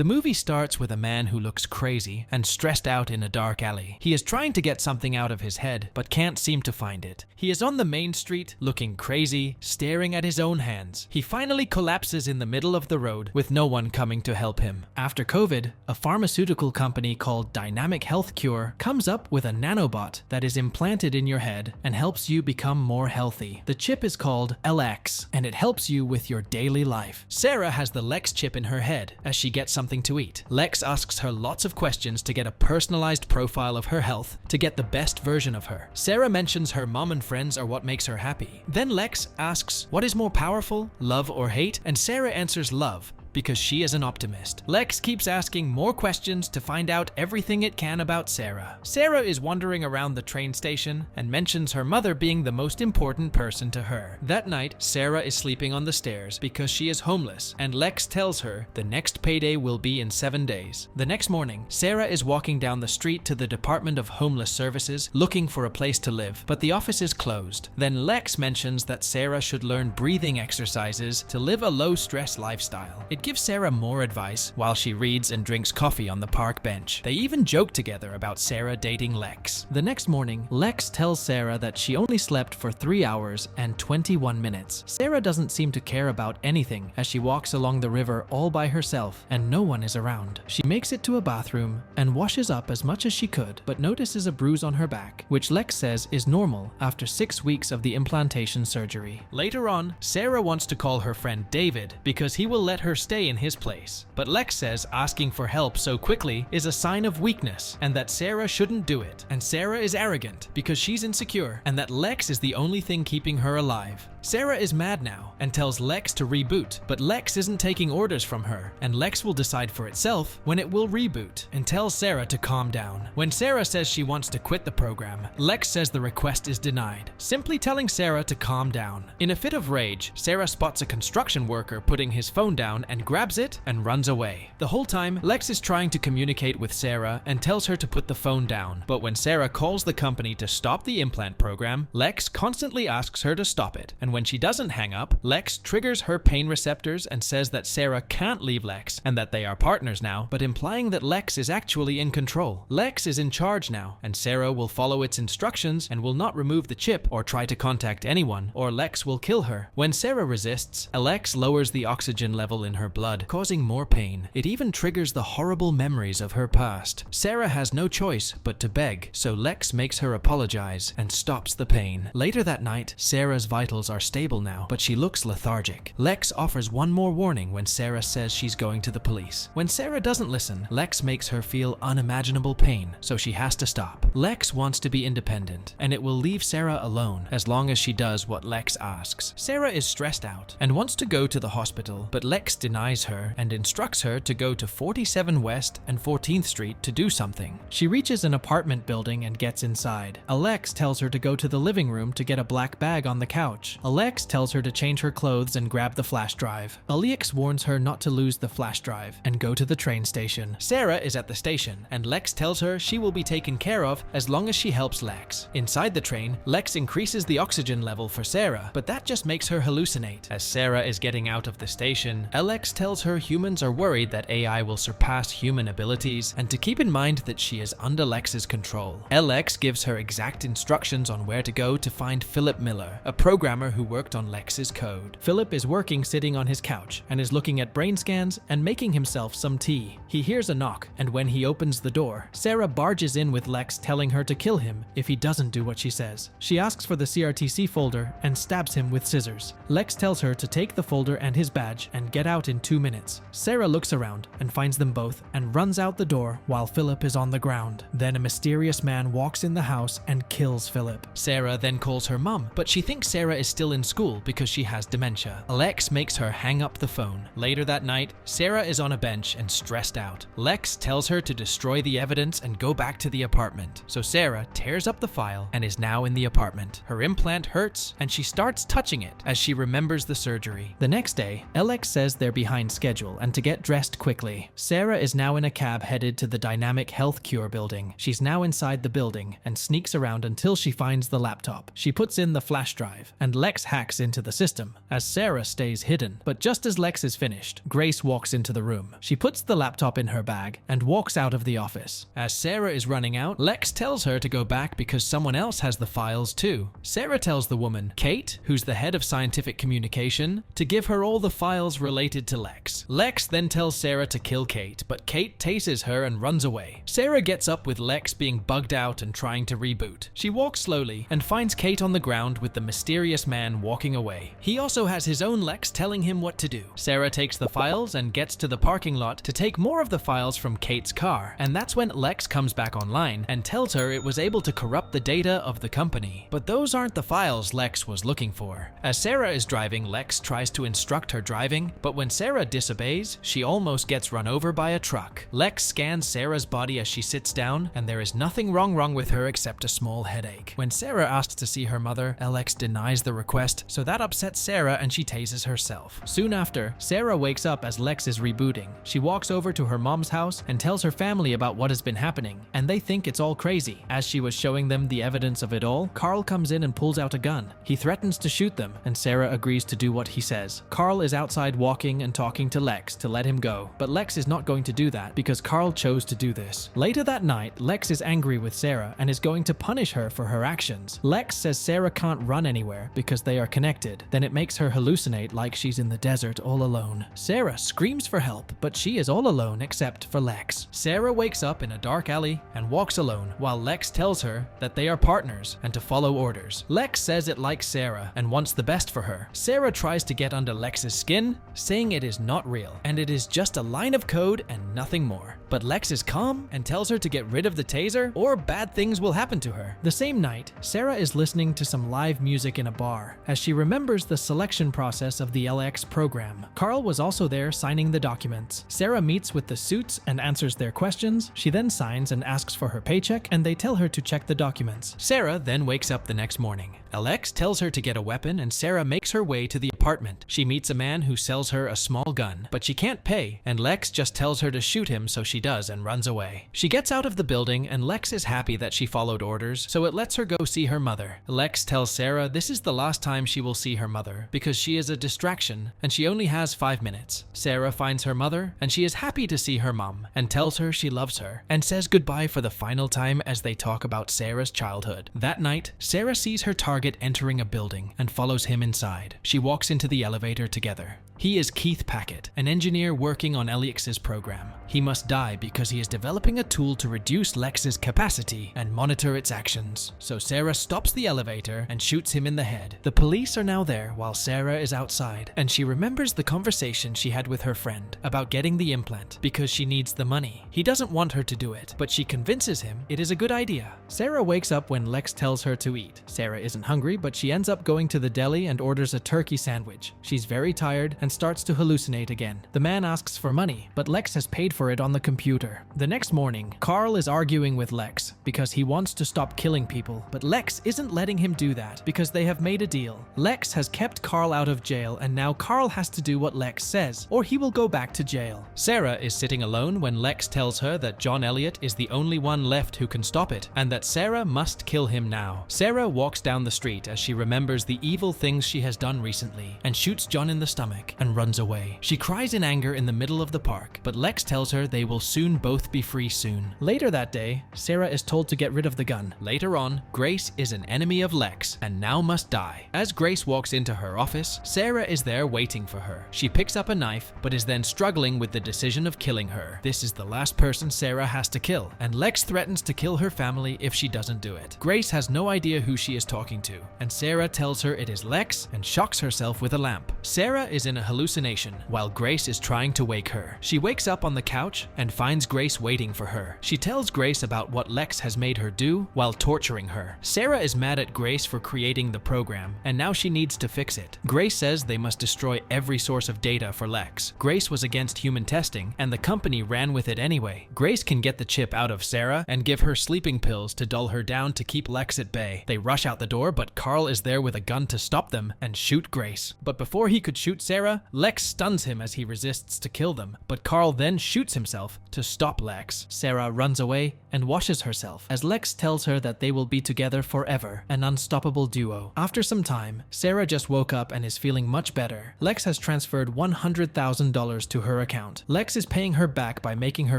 The movie starts with a man who looks crazy and stressed out in a dark alley. He is trying to get something out of his head, but can't seem to find it. He is on the main street, looking crazy, staring at his own hands. He finally collapses in the middle of the road with no one coming to help him. After COVID, a pharmaceutical company called Dynamic Health Cure comes up with a nanobot that is implanted in your head and helps you become more healthy. The chip is called LX, and it helps you with your daily life. Sarah has the Lex chip in her head as she gets something to eat. Lex asks her lots of questions to get a personalized profile of her health to get the best version of her. Sarah mentions her mom and friends are what makes her happy. Then Lex asks, what is more powerful, love or hate? And Sarah answers love, because she is an optimist. Lex keeps asking more questions to find out everything it can about Sarah. Sarah is wandering around the train station and mentions her mother being the most important person to her. That night, Sarah is sleeping on the stairs because she is homeless, and Lex tells her the next payday will be in 7 days. The next morning, Sarah is walking down the street to the Department of Homeless Services looking for a place to live, but the office is closed. Then Lex mentions that Sarah should learn breathing exercises to live a low-stress lifestyle. It gives Sarah more advice while she reads and drinks coffee on the park bench. They even joke together about Sarah dating Lex. The next morning, Lex tells Sarah that she only slept for 3 hours and 21 minutes. Sarah doesn't seem to care about anything as she walks along the river all by herself and no one is around. She makes it to a bathroom and washes up as much as she could, but notices a bruise on her back, which Lex says is normal after 6 weeks of the implantation surgery. Later on, Sarah wants to call her friend David because he will let her stay in his place. But Lex says asking for help so quickly is a sign of weakness and that Sarah shouldn't do it. And Sarah is arrogant because she's insecure and that Lex is the only thing keeping her alive. Sarah is mad now and tells Lex to reboot, but Lex isn't taking orders from her, and Lex will decide for itself when it will reboot and tells Sarah to calm down. When Sarah says she wants to quit the program, Lex says the request is denied, simply telling Sarah to calm down. In a fit of rage, Sarah spots a construction worker putting his phone down and grabs it and runs away. The whole time, Lex is trying to communicate with Sarah and tells her to put the phone down, but when Sarah calls the company to stop the implant program, Lex constantly asks her to stop it, and when she doesn't hang up, Lex triggers her pain receptors and says that Sarah can't leave Lex and that they are partners now, but implying that Lex is actually in control. Lex is in charge now, and Sarah will follow its instructions and will not remove the chip or try to contact anyone, or Lex will kill her. When Sarah resists, Lex lowers the oxygen level in her blood, causing more pain. It even triggers the horrible memories of her past. Sarah has no choice but to beg, so Lex makes her apologize and stops the pain. Later that night, Sarah's vitals are stable now, but she looks lethargic. Lex offers one more warning when Sarah says she's going to the police. When Sarah doesn't listen, Lex makes her feel unimaginable pain, so she has to stop. Lex wants to be independent, and it will leave Sarah alone as long as she does what Lex asks. Sarah is stressed out and wants to go to the hospital, but Lex denies her and instructs her to go to 47 West and 14th Street to do something. She reaches an apartment building and gets inside. Lex tells her to go to the living room to get a black bag on the couch. Lex tells her to change her clothes and grab the flash drive. Lex warns her not to lose the flash drive and go to the train station. Sarah is at the station, and Lex tells her she will be taken care of as long as she helps Lex. Inside the train, Lex increases the oxygen level for Sarah, but that just makes her hallucinate. As Sarah is getting out of the station, Lex tells her humans are worried that AI will surpass human abilities and to keep in mind that she is under Lex's control. Lex gives her exact instructions on where to go to find Philip Miller, a programmer who worked on Lex's code. Philip is working sitting on his couch and is looking at brain scans and making himself some tea. He hears a knock, and when he opens the door, Sarah barges in with Lex telling her to kill him if he doesn't do what she says. She asks for the CRTC folder and stabs him with scissors. Lex tells her to take the folder and his badge and get out in 2 minutes. Sarah looks around and finds them both and runs out the door while Philip is on the ground. Then a mysterious man walks in the house and kills Philip. Sarah then calls her mom, but she thinks Sarah is still in school because she has dementia. Lex makes her hang up the phone. Later that night, Sarah is on a bench and stressed out. Lex tells her to destroy the evidence and go back to the apartment. So Sarah tears up the file and is now in the apartment. Her implant hurts and she starts touching it as she remembers the surgery. The next day, Lex says they're behind schedule and to get dressed quickly. Sarah is now in a cab headed to the Dynamic Health Cure building. She's now inside the building and sneaks around until she finds the laptop. She puts in the flash drive, and Lex Lex hacks into the system, as Sarah stays hidden. But just as Lex is finished, Grace walks into the room. She puts the laptop in her bag and walks out of the office. As Sarah is running out, Lex tells her to go back because someone else has the files too. Sarah tells the woman, Kate, who's the head of scientific communication, to give her all the files related to Lex. Lex then tells Sarah to kill Kate, but Kate tases her and runs away. Sarah gets up with Lex being bugged out and trying to reboot. She walks slowly and finds Kate on the ground with the mysterious man walking away. He also has his own Lex telling him what to do. Sarah takes the files and gets to the parking lot to take more of the files from Kate's car, and that's when Lex comes back online and tells her it was able to corrupt the data of the company. But those aren't the files Lex was looking for. As Sarah is driving, Lex tries to instruct her driving, but when Sarah disobeys, she almost gets run over by a truck. Lex scans Sarah's body as she sits down, and there is nothing wrong with her except a small headache. When Sarah asks to see her mother, Lex denies the request, so that upsets Sarah and she tases herself. Soon after, Sarah wakes up as Lex is rebooting. She walks over to her mom's house and tells her family about what has been happening, and they think it's all crazy. As she was showing them the evidence of it all, Carl comes in and pulls out a gun. He threatens to shoot them, and Sarah agrees to do what he says. Carl is outside walking and talking to Lex to let him go, but Lex is not going to do that because Carl chose to do this. Later that night, Lex is angry with Sarah and is going to punish her for her actions. Lex says Sarah can't run anywhere because they are connected. Then it makes her hallucinate like she's in the desert all alone. Sarah screams for help, but she is all alone except for Lex. Sarah wakes up in a dark alley and walks alone, while Lex tells her that they are partners and to follow orders. Lex says it likes Sarah and wants the best for her. Sarah tries to get under Lex's skin, saying it is not real and it is just a line of code and nothing more. But Lex is calm and tells her to get rid of the taser or bad things will happen to her. The same night, Sarah is listening to some live music in a bar as she remembers the selection process of the LX program. Carl was also there signing the documents. Sarah meets with the suits and answers their questions. She then signs and asks for her paycheck, and they tell her to check the documents. Sarah then wakes up the next morning. Alex tells her to get a weapon and Sarah makes her way to the apartment. She meets a man who sells her a small gun, but she can't pay, and Lex just tells her to shoot him, so she does and runs away. She gets out of the building and Lex is happy that she followed orders, so it lets her go see her mother. Lex tells Sarah this is the last time she will see her mother because she is a distraction and she only has 5 minutes. Sarah finds her mother and she is happy to see her mom and tells her she loves her and says goodbye for the final time as they talk about Sarah's childhood. That night, Sarah sees her target entering a building and follows him inside. She walks into the elevator together. He is Keith Packett, an engineer working on Eliix's program. He must die because he is developing a tool to reduce Lex's capacity and monitor its actions. So Sarah stops the elevator and shoots him in the head. The police are now there while Sarah is outside, and she remembers the conversation she had with her friend about getting the implant because she needs the money. He doesn't want her to do it, but she convinces him it is a good idea. Sarah wakes up when Lex tells her to eat. Sarah isn't hungry, but she ends up going to the deli and orders a turkey sandwich. She's very tired and starts to hallucinate again. The man asks for money, but Lex has paid for it on the computer. The next morning, Carl is arguing with Lex because he wants to stop killing people, but Lex isn't letting him do that because they have made a deal. Lex has kept Carl out of jail, and now Carl has to do what Lex says, or he will go back to jail. Sarah is sitting alone when Lex tells her that John Elliott is the only one left who can stop it, and that Sarah must kill him now. Sarah walks down the street as she remembers the evil things she has done recently, and shoots John in the stomach and runs away. She cries in anger in the middle of the park, but Lex tells her they will soon both be free soon. Later that day, Sarah is told to get rid of the gun. Later on, Grace is an enemy of Lex and now must die. As Grace walks into her office, Sarah is there waiting for her. She picks up a knife, but is then struggling with the decision of killing her. This is the last person Sarah has to kill, and Lex threatens to kill her family if she doesn't do it. Grace has no idea who she is talking to, and Sarah tells her it is Lex and shocks herself with a lamp. Sarah is in a hallucination while Grace is trying to wake her. She wakes up on the couch and finds Grace waiting for her. She tells Grace about what Lex has made her do while torturing her. Sarah is mad at Grace for creating the program, and now she needs to fix it. Grace says they must destroy every source of data for Lex. Grace was against human testing, and the company ran with it anyway. Grace can get the chip out of Sarah and give her sleeping pills to dull her down to keep Lex at bay. They rush out the door, but Carl is there with a gun to stop them and shoot Grace. But before he could shoot Sarah, Sarah, Lex stuns him as he resists to kill them, but Carl then shoots himself to stop Lex. Sarah runs away and washes herself as Lex tells her that they will be together forever, an unstoppable duo. After some time, Sarah just woke up and is feeling much better. Lex has transferred $100,000 to her account. Lex is paying her back by making her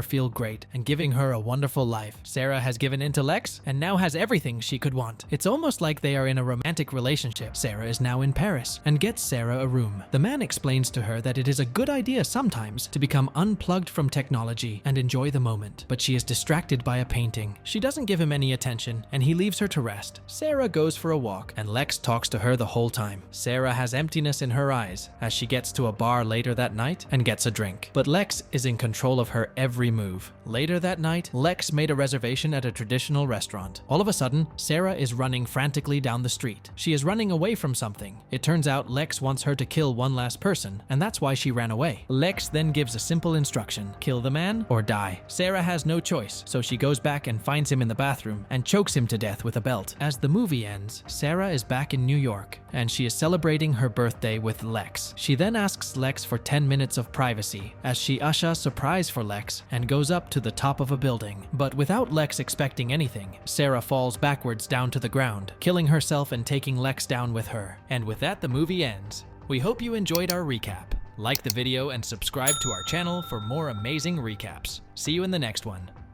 feel great and giving her a wonderful life. Sarah has given in to Lex and now has everything she could want. It's almost like they are in a romantic relationship. Sarah is now in Paris and gets Sarah a room. The man explains to her that it is a good idea sometimes to become unplugged from technology and enjoy the moment, but she is distracted by a painting. She doesn't give him any attention and he leaves her to rest. Sarah goes for a walk and Lex talks to her the whole time. Sarah has emptiness in her eyes as she gets to a bar later that night and gets a drink, but Lex is in control of her every move. Later that night, Lex made a reservation at a traditional restaurant. All of a sudden, Sarah is running frantically down the street. She is running away from something. It turns out Lex wants her to kill one last person, and that's why she ran away. Lex then gives a simple instruction: kill the man or die. Sarah has no choice, so she goes back and finds him in the bathroom and chokes him to death with a belt. As the movie ends, Sarah is back in New York, and she is celebrating her birthday with Lex. She then asks Lex for 10 minutes of privacy as she ushers a surprise for Lex and goes up to the top of a building. But without Lex expecting anything, Sarah falls backwards down to the ground, killing herself and taking Lex down with her. And with that, the movie ends. We hope you enjoyed our recap. Like the video and subscribe to our channel for more amazing recaps. See you in the next one.